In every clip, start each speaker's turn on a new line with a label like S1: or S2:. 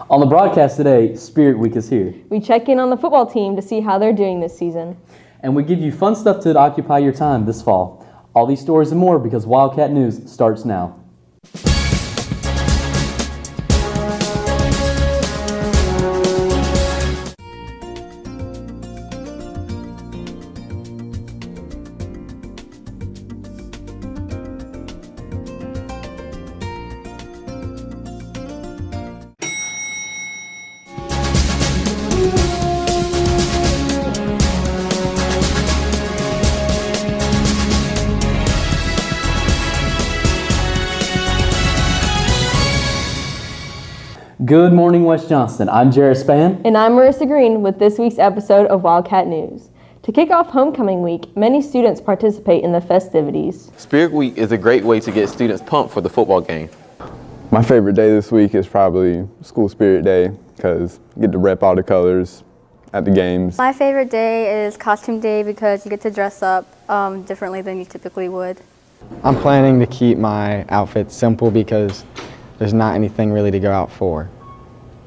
S1: On the broadcast today, Spirit Week is here.
S2: We check in on the football team to see how they're doing this season.
S1: And we give you fun stuff to occupy your time this fall. All these stories and more because Wildcat News starts now. Good morning, West Johnston. I'm Jarrett Spann.
S2: And I'm Marissa Green with this week's episode of Wildcat News. To kick off homecoming week, many students participate in the festivities.
S3: Spirit Week is a great way to get students pumped for the football game.
S4: My favorite day this week is probably School Spirit Day because you get to rep all the colors at the games.
S5: My favorite day is Costume Day because you get to dress up differently than you typically would.
S6: I'm planning to keep my outfits simple because there's not anything really to go out for.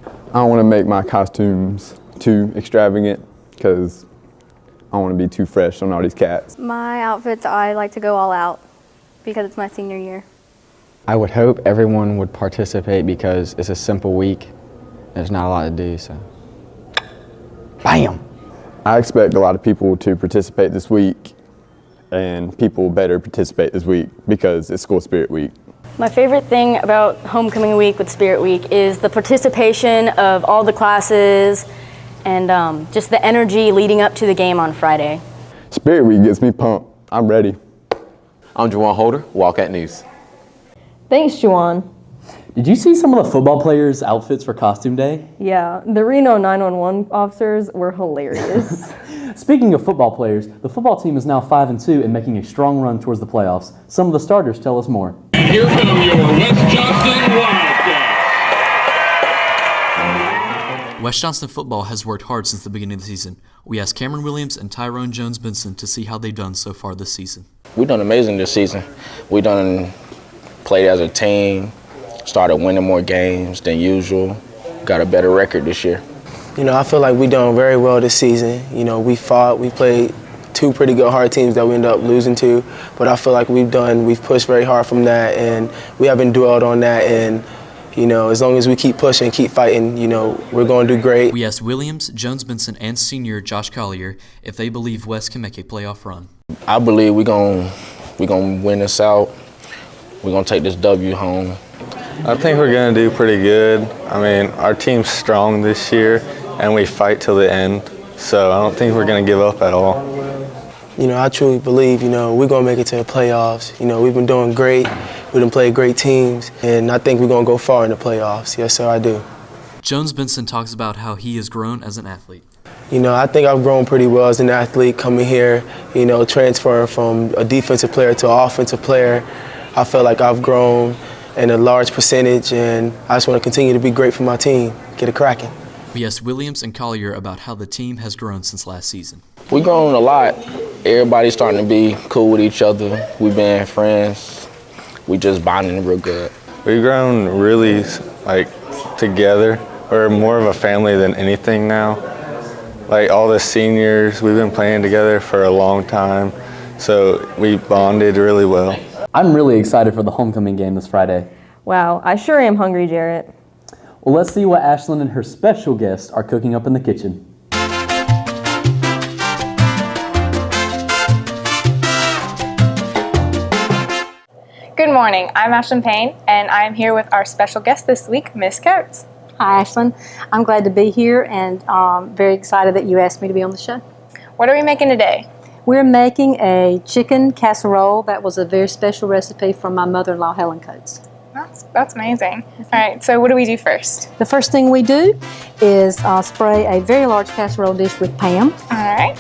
S4: I don't want to make my costumes too extravagant because I don't want to be too fresh on all these cats.
S5: My outfits, I like to go all out because it's my senior year.
S6: I would hope everyone would participate because it's a simple week. There's not a lot to do, so. Bam!
S4: I expect a lot of people to participate this week, and people better participate this week because it's School Spirit Week.
S7: My favorite thing about Homecoming Week with Spirit Week is the participation of all the classes and just the energy leading up to the game on Friday.
S4: Spirit Week gets me pumped. I'm ready.
S3: I'm Jowann Holder, Wildcat News.
S2: Thanks, Jowann.
S1: Did you see some of the football players' outfits for Costume Day?
S2: Yeah, the Reno 911 officers were hilarious.
S1: Speaking of football players, the football team is now 5-2 and making a strong run towards the playoffs. Some of the starters tell us more.
S8: And here come your West Johnston Wildcats.
S9: West Johnston football has worked hard since the beginning of the season. We asked Cameron Williams and Tyrone Jones-Benson to see how they've done so far this season.
S10: We've done amazing this season. We done played as a team, started winning more games than usual, got a better record this year.
S11: You know, I feel like we done very well this season. You know, we played two pretty good hard teams that we ended up losing to, but I feel like we've pushed very hard from that, and we haven't dwelled on that, and you know, as long as we keep pushing, keep fighting, you know, we're going to do great.
S9: We asked Williams, Jones-Benson, and senior Josh Collier if they believe West can make a playoff run.
S10: I believe we're gonna win this out. We're gonna take this W home.
S12: I think we're gonna do pretty good. I mean, our team's strong this year, and we fight till the end, so I don't think we're gonna give up at all.
S11: You know, I truly believe, you know, we're gonna make it to the playoffs. You know, we've been doing great. We done played great teams, and I think we're gonna go far in the playoffs. Yes, sir, I do.
S9: Jones-Benson talks about how he has grown as an athlete.
S11: You know, I think I've grown pretty well as an athlete coming here, you know, transferring from a defensive player to an offensive player. I feel like I've grown in a large percentage, and I just want to continue to be great for my team, get it cracking.
S9: We asked Williams and Collier about how the team has grown since last season.
S10: We've grown a lot. Everybody's starting to be cool with each other. We've been friends. We just bonding real good.
S12: We've grown really, together. We're more of a family than anything now. Like, all the seniors, we've been playing together for a long time, so we bonded really well.
S1: I'm really excited for the homecoming game this Friday.
S2: Wow, I sure am hungry, Jarrett.
S1: Well, let's see what Ashlynn and her special guests are cooking up in the kitchen.
S13: Good morning, I'm Ashlynn Payne, and I am here with our special guest this week, Miss Coates.
S14: Hi, Ashlynn. I'm glad to be here and very excited that you asked me to be on the show.
S13: What are we making today?
S14: We're making a chicken casserole. That was a very special recipe from my mother-in-law, Helen Coates.
S13: That's amazing. All right, so what do we do first?
S14: The first thing we do is spray a very large casserole dish with Pam.
S13: All right.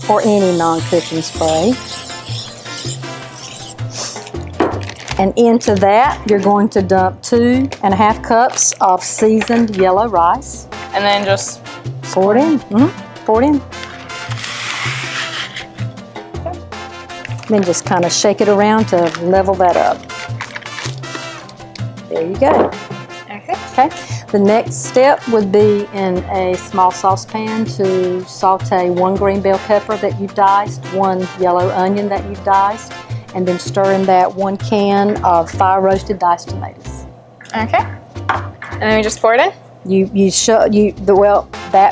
S14: Or any non-cooking spray. And into that, you're going to dump 2.5 cups of seasoned yellow rice.
S13: And then just
S14: pour it in. Pour it in. Then just kind of shake it around to level that up. There you go.
S13: Okay.
S14: Okay. The next step would be in a small saucepan to saute 1 green bell pepper that you've diced, 1 yellow onion that you've diced, and then stir in that 1 can of fire roasted diced tomatoes.
S13: Okay. And then we just pour it in?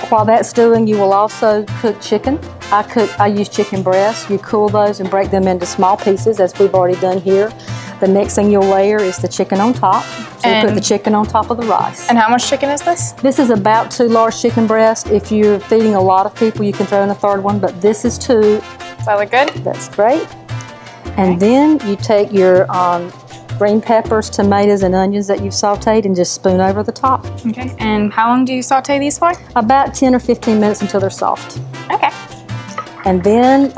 S14: While that's stewing, you will also cook chicken. I use chicken breasts. You cool those and break them into small pieces, as we've already done here. The next thing you'll layer is the chicken on top. So you put the chicken on top of the rice.
S13: And how much chicken is this?
S14: This is about 2 large chicken breasts. If you're feeding a lot of people, you can throw in a 3rd one, but this is 2.
S13: Does that look good?
S14: That's great. And then you take your green peppers, tomatoes, and onions that you've sauteed and just spoon over the top.
S13: Okay. And how long do you saute these for?
S14: About 10 or 15 minutes until they're soft.
S13: Okay.
S14: And then,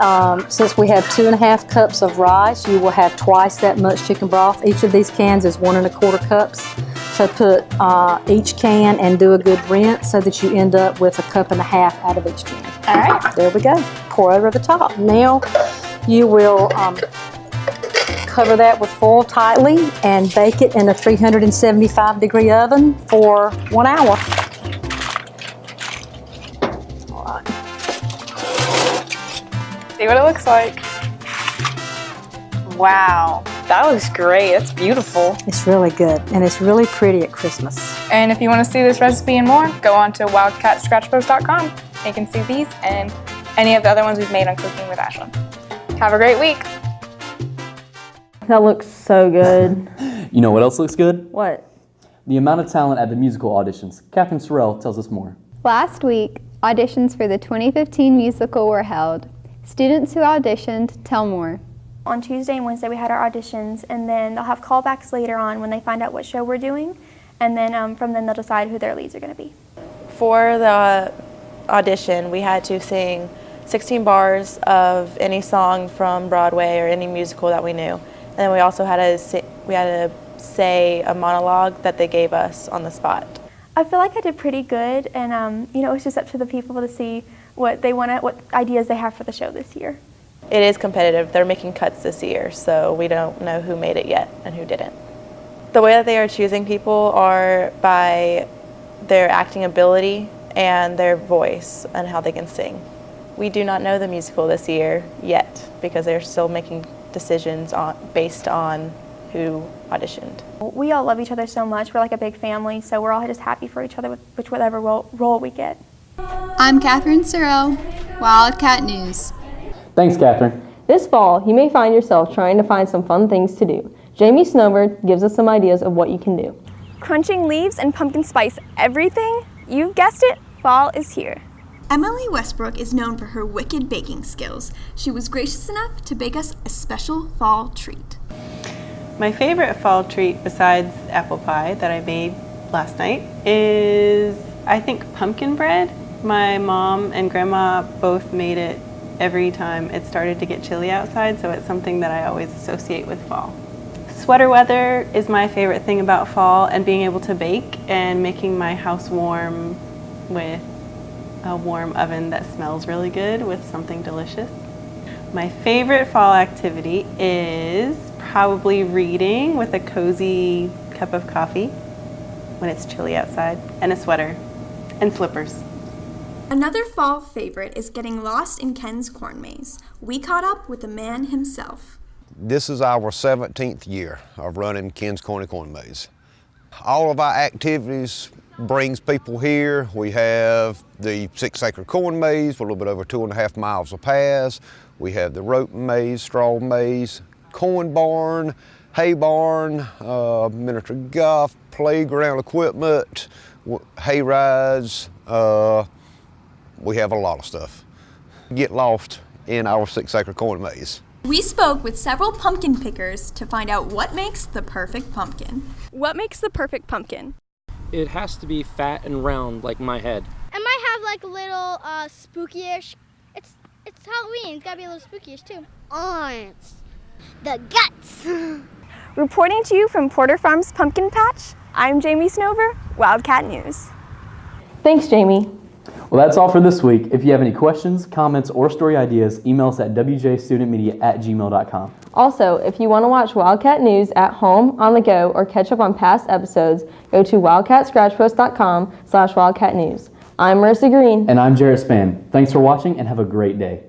S14: since we have 2.5 cups of rice, you will have twice that much chicken broth. Each of these cans is 1 1/4 cups. So put each can and do a good rinse so that you end up with 1.5 cups out of each can.
S13: All right.
S14: There we go. Pour over the top. Now you will cover that with foil tightly and bake it in a 375-degree oven for 1 hour.
S13: See what it looks like. Wow, that looks great. That's beautiful.
S14: It's really good, and it's really pretty at Christmas.
S13: And if you want to see this recipe and more, go on to wildcatscratchpost.com. You can see these and any of the other ones we've made on Cooking with Ashlynn. Have a great week.
S2: That looks so good.
S1: You know what else looks good?
S2: What?
S1: The amount of talent at the musical auditions. Katherine Serrell tells us more.
S5: Last week, auditions for the 2015 musical were held. Students who auditioned tell more.
S15: On Tuesday and Wednesday we had our auditions, and then they'll have callbacks later on when they find out what show we're doing, and then from then they'll decide who their leads are going to be.
S16: For the audition, we had to sing 16 bars of any song from Broadway or any musical that we knew. And then we also had to say a monologue that they gave us on the spot.
S15: I feel like I did pretty good, and it was just up to the people to see what ideas they have for the show this year.
S16: It is competitive. They're making cuts this year, so we don't know who made it yet and who didn't. The way that they are choosing people are by their acting ability and their voice and how they can sing. We do not know the musical this year yet because they're still making decisions based on who auditioned.
S15: We all love each other so much. We're like a big family, so we're all just happy for each other with whatever role we get.
S5: I'm Katherine Serrell, Wildcat News.
S1: Thanks, Katherine.
S2: This fall, you may find yourself trying to find some fun things to do. Jamie Snover gives us some ideas of what you can do.
S15: Crunching leaves and pumpkin spice everything? You've guessed it, fall is here.
S17: Emily Westbrook is known for her wicked baking skills. She was gracious enough to bake us a special fall treat.
S18: My favorite fall treat, besides apple pie that I made last night, is, I think, pumpkin bread. My mom and grandma both made it every time it started to get chilly outside, so it's something that I always associate with fall. Sweater weather is my favorite thing about fall, and being able to bake and making my house warm with a warm oven that smells really good with something delicious. My favorite fall activity is probably reading with a cozy cup of coffee when it's chilly outside, and a sweater and slippers.
S17: Another fall favorite is getting lost in Ken's corn maze. We caught up with the man himself.
S19: This is our 17th year of running Ken's Corn Maze. All of our activities brings people here. We have the 6-acre corn maze with a little bit over 2.5 miles of paths. We have the rope maze, straw maze, corn barn, hay barn, miniature golf, playground equipment, hay rides. We have a lot of stuff. Get lost in our 6-acre corn maze.
S17: We spoke with several pumpkin pickers to find out what makes the perfect pumpkin.
S20: What makes the perfect pumpkin?
S21: It has to be fat and round like my head.
S22: It might have like a little spooky-ish. It's Halloween. It's gotta be a little spooky-ish too. It's the guts.
S15: Reporting to you from Porter Farms Pumpkin Patch, I'm Jamie Snover, Wildcat News.
S2: Thanks, Jamie.
S1: Well, that's all for this week. If you have any questions, comments, or story ideas, email us at wjstudentmedia@gmail.com.
S2: Also, if you want to watch Wildcat News at home, on the go, or catch up on past episodes, go to wildcatscratchpost.com/wildcatnews. I'm Marissa Green.
S1: And I'm Jarrett Spann. Thanks for watching and have a great day.